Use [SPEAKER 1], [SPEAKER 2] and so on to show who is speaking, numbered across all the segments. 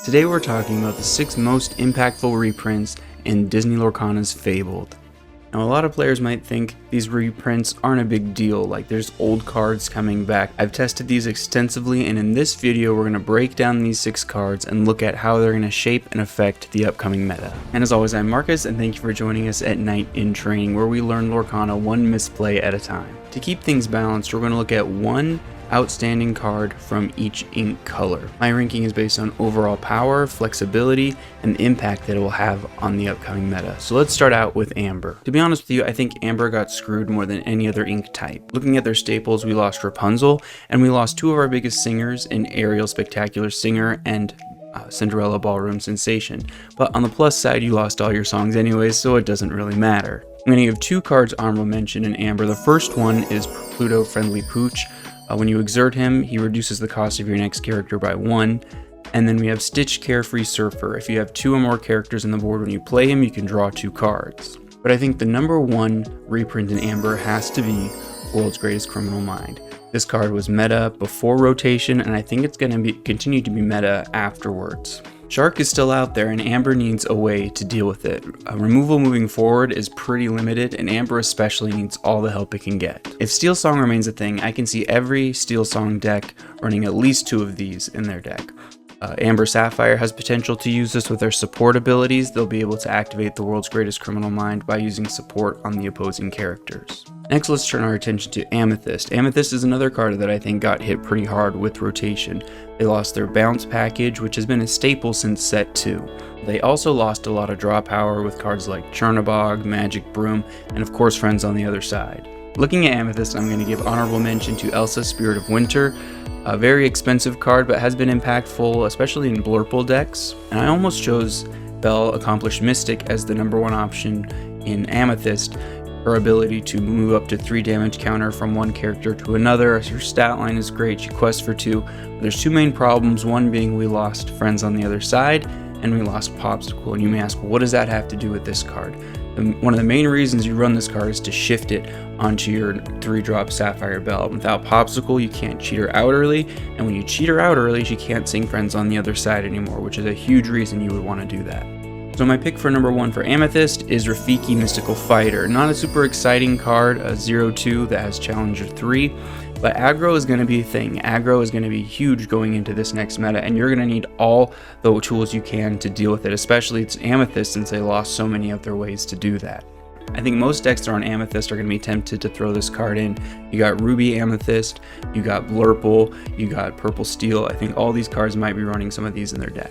[SPEAKER 1] Today we're talking about the 6 most impactful reprints in Disney Lorcana's Fabled. Now a lot of players might think these reprints aren't a big deal, like there's old cards coming back. I've tested these extensively, and in this video we're going to break down these 6 cards and look at how they're going to shape and affect the upcoming meta. And as always, I'm Marcus, and thank you for joining us at Night in Training, where we learn Lorcana one misplay at a time. To keep things balanced, we're going to look at one outstanding card from each ink color. My ranking is based on overall power, flexibility, and the impact that it will have on the upcoming meta. So let's start out with Amber. To be honest with you, I think Amber got screwed more than any other ink type. Looking at their staples, we lost Rapunzel, and we lost 2 of our biggest singers in Ariel Spectacular Singer and Cinderella Ballroom Sensation. But on the plus side, you lost all your songs anyways, so it doesn't really matter. I'm going to give 2 cards honorable mention in Amber. The first one is Pluto Friendly Pooch. When you exert him, he reduces the cost of your next character by 1. And then we have Stitch Carefree Surfer. If you have 2 or more characters on the board when you play him, you can draw 2 cards. But I think the number 1 reprint in Amber has to be World's Greatest Criminal Mind. This card was meta before rotation, and I think it's going to continue to be meta afterwards. Shark is still out there, and Amber needs a way to deal with it. Removal moving forward is pretty limited, and Amber especially needs all the help it can get. If Steel Song remains a thing, I can see every Steel Song deck running at least 2 of these in their deck. Amber Sapphire has potential to use this with their support abilities. They'll be able to activate the World's Greatest Criminal Mind by using support on the opposing characters. Next, let's turn our attention to Amethyst. Amethyst is another card that I think got hit pretty hard with rotation. They lost their bounce package, which has been a staple since set 2. They also lost a lot of draw power with cards like Chernabog, Magic Broom, and of course Friends on the Other Side. Looking at Amethyst, I'm going to give honorable mention to Elsa Spirit of Winter. A very expensive card, but has been impactful, especially in Blurple decks. And I almost chose Belle Accomplished Mystic as the number 1 option in Amethyst. Her ability to move up to 3 damage counter from one character to another. Her stat line is great, she quests for 2. There's 2 main problems, one being we lost Friends on the Other Side, and we lost Popsicle. And you may ask, well, what does that have to do with this card? One of the main reasons you run this card is to shift it onto your 3-drop Sapphire Belle. Without Popsicle, you can't cheat her out early, and when you cheat her out early, she can't sing Friends on the Other Side anymore, which is a huge reason you would want to do that. So my pick for number 1 for Amethyst is Rafiki Mystical Fighter. Not a super exciting card, a 0/2 that has Challenger 3, but aggro is going to be a thing. Aggro is going to be huge going into this next meta, and you're going to need all the tools you can to deal with it, especially it's Amethyst since they lost so many of their ways to do that. I think most decks that are on Amethyst are going to be tempted to throw this card in. You got Ruby Amethyst, you got Blurple, you got Purple Steel. I think all these cards might be running some of these in their deck.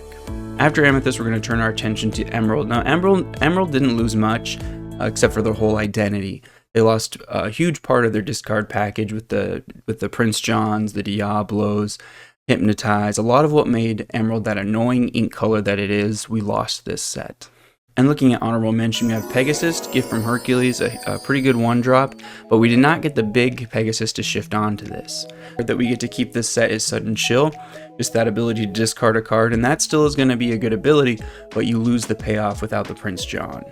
[SPEAKER 1] After Amethyst, we're going to turn our attention to Emerald. Now, Emerald didn't lose much, except for their whole identity. They lost a huge part of their discard package with the Prince Johns, the Diablos, Hypnotize. A lot of what made Emerald that annoying ink color that it is, we lost this set. And looking at honorable mention, we have Pegasus, Gift from Hercules, a pretty good 1-drop, but we did not get the big Pegasus to shift onto this. That we get to keep this set is Sudden Chill, just that ability to discard a card, and that still is going to be a good ability, but you lose the payoff without the Prince John.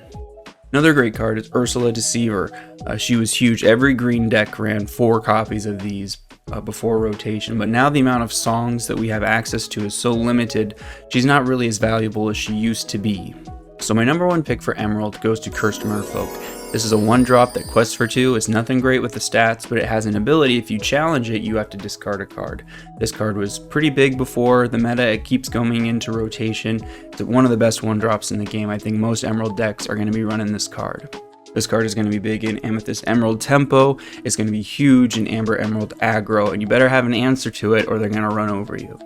[SPEAKER 1] Another great card is Ursula Deceiver. She was huge. Every green deck ran 4 copies of these before rotation, but now the amount of songs that we have access to is so limited, she's not really as valuable as she used to be. So my number 1 pick for Emerald goes to Cursed Merfolk. This is a 1-drop that quests for 2. It's nothing great with the stats, but it has an ability. If you challenge it, you have to discard a card. This card was pretty big before the meta. It keeps going into rotation. It's one of the best 1-drops in the game. I think most Emerald decks are going to be running this card. This card is going to be big in Amethyst Emerald Tempo. It's going to be huge in Amber Emerald Aggro, and you better have an answer to it or they're going to run over you.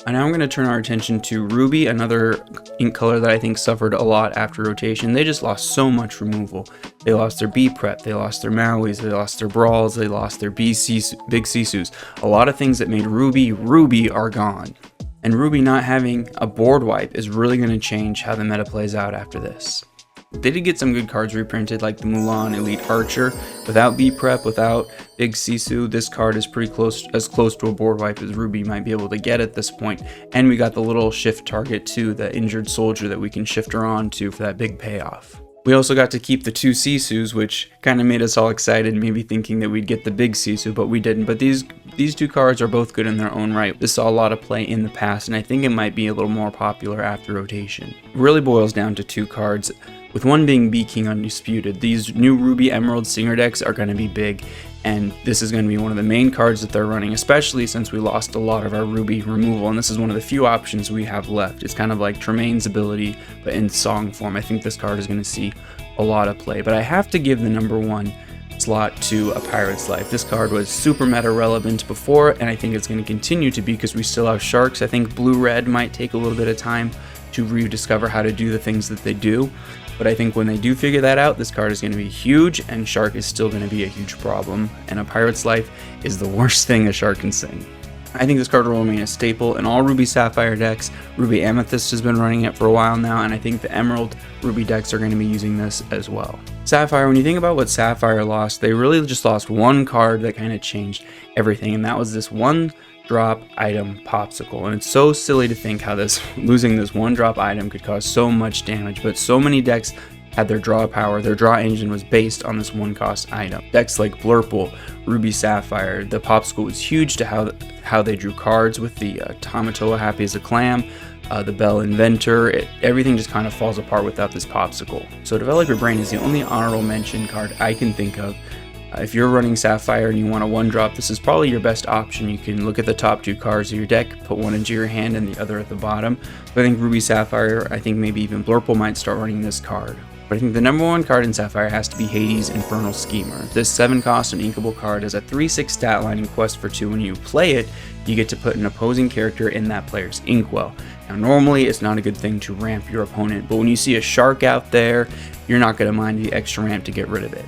[SPEAKER 1] And now I'm going to turn our attention to Ruby, another ink color that I think suffered a lot after rotation. They just lost so much removal. They lost their B-Prep, they lost their Mauis, they lost their Brawls, they lost their Big Sisus. A lot of things that made Ruby are gone. And Ruby not having a board wipe is really going to change how the meta plays out after this. They did get some good cards reprinted, like the Mulan Elite Archer. Without B-Prep, without Big Sisu, this card is pretty close to a board wipe as Ruby might be able to get at this point. And we got the little shift target too, the injured soldier that we can shift her on to for that big payoff. We also got to keep the 2 Sisus, which kind of made us all excited, maybe thinking that we'd get the big Sisu, but we didn't. But these 2 cards are both good in their own right. This saw a lot of play in the past, and I think it might be a little more popular after rotation. It really boils down to 2 cards, with one being Bee King Undisputed. These new Ruby Emerald Singer decks are going to be big, and this is going to be one of the main cards that they're running, especially since we lost a lot of our Ruby removal, and this is one of the few options we have left. It's kind of like Tremaine's ability, but in song form. I think this card is going to see a lot of play, but I have to give the number 1 slot to A Pirate's Life. This card was super meta relevant before, and I think it's going to continue to be because we still have Sharks. I think Blue-Red might take a little bit of time to rediscover how to do the things that they do, but I think when they do figure that out, this card is going to be huge, and Shark is still going to be a huge problem, and A Pirate's Life is the worst thing a Shark can sing. I think this card will remain a staple in all Ruby Sapphire decks. Ruby Amethyst has been running it for a while now, and I think the Emerald Ruby decks are going to be using this as well. Sapphire, when you think about what Sapphire lost, they really just lost one card that kind of changed everything, and that was this 1-drop item Popsicle. And it's so silly to think how losing this 1-drop item could cause so much damage, but so many decks had their draw power. Their draw engine was based on this 1-cost item. Decks like Blurple, Ruby Sapphire, the Popsicle was huge to how they drew cards with the Tamatoa Happy as a Clam, the Bell Inventor. Everything just kind of falls apart without this Popsicle. So Develop Your Brain is the only honorable mention card I can think of. If you're running Sapphire and you want a 1-drop, this is probably your best option. You can look at the top 2 cards of your deck, put one into your hand and the other at the bottom. But I think Ruby Sapphire, I think maybe even Blurple might start running this card. But I think the number 1 card in Sapphire has to be Hades Infernal Schemer. This 7-cost and inkable card is a 3/6 stat line in Quest for 2. When you play it, you get to put an opposing character in that player's inkwell. Now normally it's not a good thing to ramp your opponent, but when you see a Shark out there, you're not going to mind the extra ramp to get rid of it.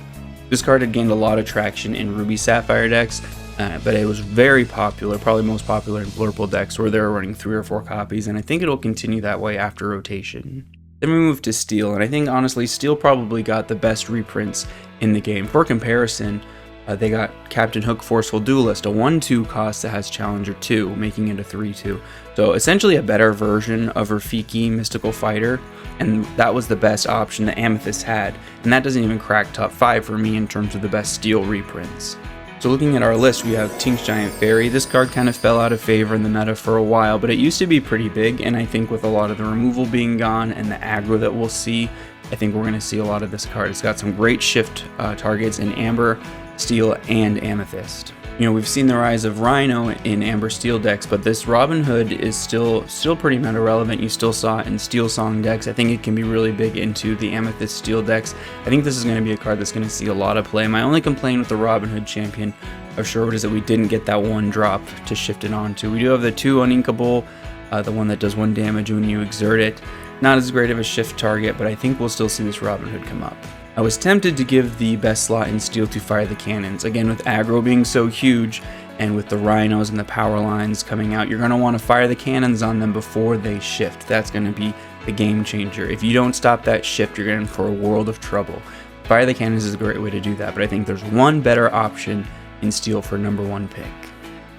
[SPEAKER 1] This card had gained a lot of traction in Ruby Sapphire decks, but it was very popular, probably most popular in Blurple decks where they're running 3 or 4 copies, and I think it'll continue that way after rotation. Then we move to Steel, and I think honestly Steel probably got the best reprints in the game. For comparison, they got Captain Hook Forceful Duelist, a 1/2 cost that has Challenger 2, making it a 3/2. So essentially a better version of Rafiki Mystical Fighter, and that was the best option that Amethyst had, and that doesn't even crack top 5 for me in terms of the best Steel reprints. So looking at our list, we have Tink's Giant Fairy. This card kind of fell out of favor in the meta for a while, but it used to be pretty big, and I think with a lot of the removal being gone and the aggro that we'll see, I think we're going to see a lot of this card. It's got some great shift targets in Amber, Steel, and Amethyst. You know, we've seen the rise of Rhino in Amber Steel decks, but this Robin Hood is still pretty meta relevant. You still saw it in Steel Song decks. I think it can be really big into the Amethyst Steel decks. I think this is going to be a card that's going to see a lot of play. My only complaint with the Robin Hood champion of Sherwood is that we didn't get that 1-drop to shift it onto. We do have the 2 uninkable, the one that does 1 damage when you exert it. Not as great of a shift target, but I think we'll still see this Robin Hood come up. I was tempted to give the best slot in Steel to Fire the Cannons. Again, with aggro being so huge, and with the Rhinos and the power lines coming out, you're going to want to fire the cannons on them before they shift. That's going to be the game changer. If you don't stop that shift, you're in for a world of trouble. Fire the Cannons is a great way to do that, but I think there's one better option in Steel for number 1 pick.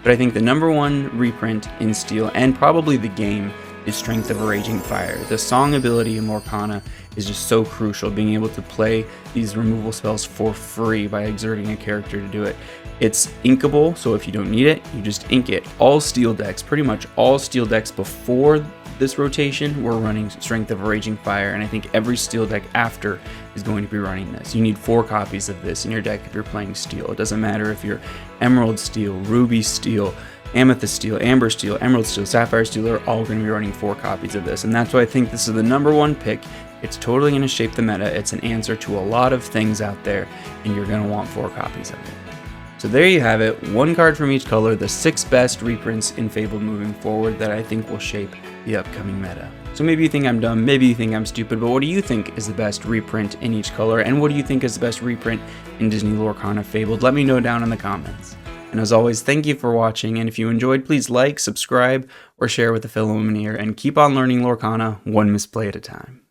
[SPEAKER 1] But I think the number 1 reprint in Steel, and probably the game, is Strength of a Raging Fire. The song ability in Lorcana is just so crucial, being able to play these removal spells for free by exerting a character to do it. It's inkable, so if you don't need it, you just ink it. All Steel decks, pretty much all Steel decks before this rotation were running Strength of a Raging Fire, and I think every Steel deck after is going to be running this. You need 4 copies of this in your deck if you're playing Steel. It doesn't matter if you're Emerald Steel, Ruby Steel, Amethyst Steel, Amber Steel, Emerald Steel, Sapphire Steel, they're all going to be running 4 copies of this, and that's why I think this is the number 1 pick. It's totally going to shape the meta. It's an answer to a lot of things out there, and you're going to want 4 copies of it. So there you have it, 1 card from each color, the 6 best reprints in Fabled moving forward that I think will shape the upcoming meta. So maybe you think I'm dumb, maybe you think I'm stupid, but what do you think is the best reprint in each color, and what do you think is the best reprint in Disney Lorcana Fabled? Let me know down in the comments. And as always, thank you for watching, and if you enjoyed, please like, subscribe, or share with a fellow Lumineer, and keep on learning Lorcana one misplay at a time.